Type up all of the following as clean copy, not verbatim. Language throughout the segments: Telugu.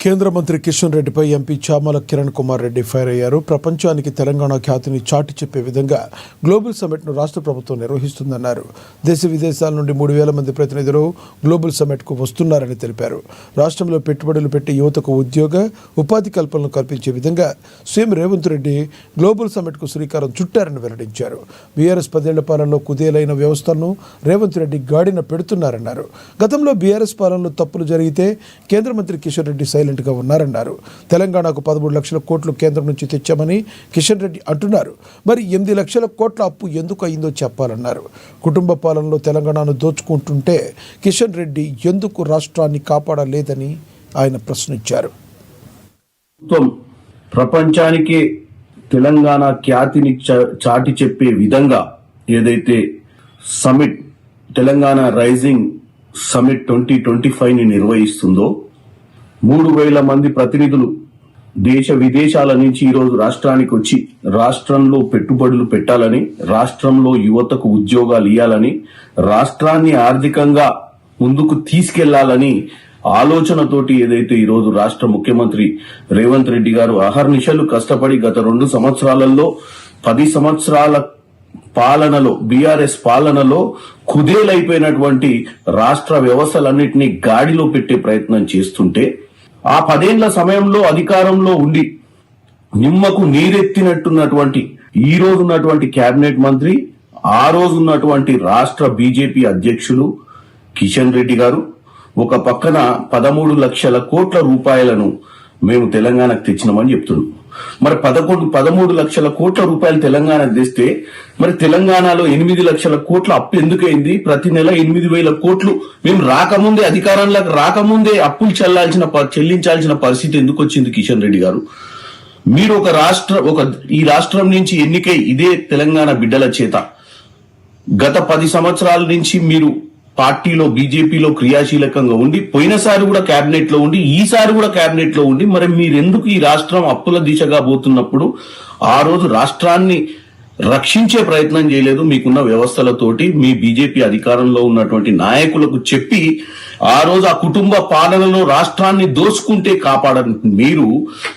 కేంద్ర మంత్రి కిషన్ రెడ్డిపై ఎంపీ చామల కిరణ్ కుమార్ రెడ్డి ఫైర్ అయ్యారు. ప్రపంచానికి తెలంగాణ ఖ్యాతిని చాటి చెప్పే విధంగా గ్లోబల్ సమ్మిట్ను రాష్ట్ర ప్రభుత్వం నిర్వహిస్తుందన్నారు. దేశ విదేశాల నుండి 3,000 మంది ప్రతినిధులు గ్లోబల్ సమ్మిట్కు వస్తున్నారని తెలిపారు. రాష్ట్రంలో పెట్టుబడులు పెట్టి యువతకు ఉద్యోగ ఉపాధి కల్పనలు కల్పించే విధంగా సీఎం రేవంత్ రెడ్డి గ్లోబల్ సమ్మిట్కు శ్రీకారం చుట్టారని వెల్లడించారు. బీఆర్ఎస్ 10 ఏళ్ల పాలనలో కుదేలైన వ్యవస్థలను రేవంత్ రెడ్డి గాడిన పెడుతున్నారన్నారు. గతంలో బీఆర్ఎస్ పాలనలో తప్పులు జరిగితే కేంద్ర మంత్రి కిషన్ రెడ్డి గా ఉన్నారన్నారు. తెలంగాణకు 13 లక్షల కోట్లు కేంద్రం నుంచి తెచ్చామని కిషన్ రెడ్డి అంటున్నారు. మరి 8 లక్షల కోట్ల అప్పు ఎందుకు అయిందో చెప్పాలన్నారు. కుటుంబ పాలనలో తెలంగాణను దోచుకుంటుంటే కిషన్ రెడ్డి ఎందుకు రాష్ట్రాన్ని కాపాడలేదని ఆయన ప్రశ్నించారు. ప్రపంచానికి తెలంగాణ ఖ్యాతిని చాటి చెప్పే విధంగా ఏదైతే సమిట్ తెలంగాణ రైజింగ్ సమిట్ 2025 ని నిర్వహిస్తుందో 3,000 మంది ప్రతినిధులు దేశ విదేశాల నుంచి ఈరోజు రాష్ట్రానికి వచ్చి రాష్ట్రంలో పెట్టుబడులు పెట్టాలని, రాష్ట్రంలో యువతకు ఉద్యోగాలు ఇవ్వాలని, రాష్ట్రాన్ని ఆర్థికంగా ముందుకు తీసుకెళ్లాలని ఆలోచనతోటి ఏదైతే ఈరోజు రాష్ట్ర ముఖ్యమంత్రి రేవంత్ రెడ్డి గారు అహర్నిశలు కష్టపడి గత 2 సంవత్సరాలలో 10 సంవత్సరాల పాలనలో బీఆర్ఎస్ పాలనలో కుదేలైపోయినటువంటి రాష్ట్ర వ్యవస్థలన్నింటినీ గాడిలో పెట్టే ప్రయత్నం చేస్తుంటే ఆ 10 ఏళ్ల సమయంలో అధికారంలో ఉండి నిమ్మకు నీరెత్తినట్టున్నటువంటి ఈ రోజు ఉన్నటువంటి కేబినెట్ మంత్రి, ఆ రోజు ఉన్నటువంటి రాష్ట్ర బీజేపీ అధ్యక్షులు కిషన్ రెడ్డి గారు ఒక పక్కన 13 లక్షల కోట్ల రూపాయలను మేము తెలంగాణకు తెచ్చినామని చెప్తున్నాం. మరి 13 లక్షల కోట్ల రూపాయలు తెలంగాణకు తెస్తే మరి తెలంగాణలో 8 లక్షల కోట్ల అప్పు ఎందుకైంది? ప్రతి నెల 8,000 కోట్లు మేము రాకముందే అధికారంలోకి రాకముందే అప్పులు చెల్లించాల్సిన పరిస్థితి ఎందుకు వచ్చింది? కిషన్ రెడ్డి గారు, మీరు ఈ రాష్ట్రం నుంచి ఎన్నికై ఇదే తెలంగాణ బిడ్డల చేత గత 10 సంవత్సరాల నుంచి మీరు పార్టీలో బీజేపీలో క్రియాశీలకంగా ఉండి పోయినసారి కూడా కేబినెట్ లో ఉండి ఈసారి కూడా కేబినెట్ లో ఉండి మరి మీరెందుకు ఈ రాష్ట్రం అప్పుల దిశగా పోతున్నప్పుడు ఆ రోజు రాష్ట్రాన్ని రక్షించే ప్రయత్నం చేయలేదు? మీకున్న వ్యవస్థలతోటి మీ బీజేపీ అధికారంలో ఉన్నటువంటి నాయకులకు చెప్పి ఆ రోజు ఆ కుటుంబ పాలనలో రాష్ట్రాన్ని దోచుకుంటే కాపాడని మీరు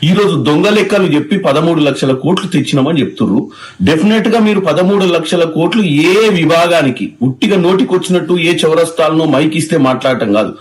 ఈ రోజు దొంగ లెక్కలు చెప్పి 13 లక్షల కోట్లు తెచ్చినామని చెప్తున్నారు. డెఫినెట్ గా మీరు 13 లక్షల కోట్లు ఏ విభాగానికి ఉట్టిగా నోటికొచ్చినట్టు ఏ చౌరస్తాలనో మైకిస్తే మాట్లాడటం కాదు.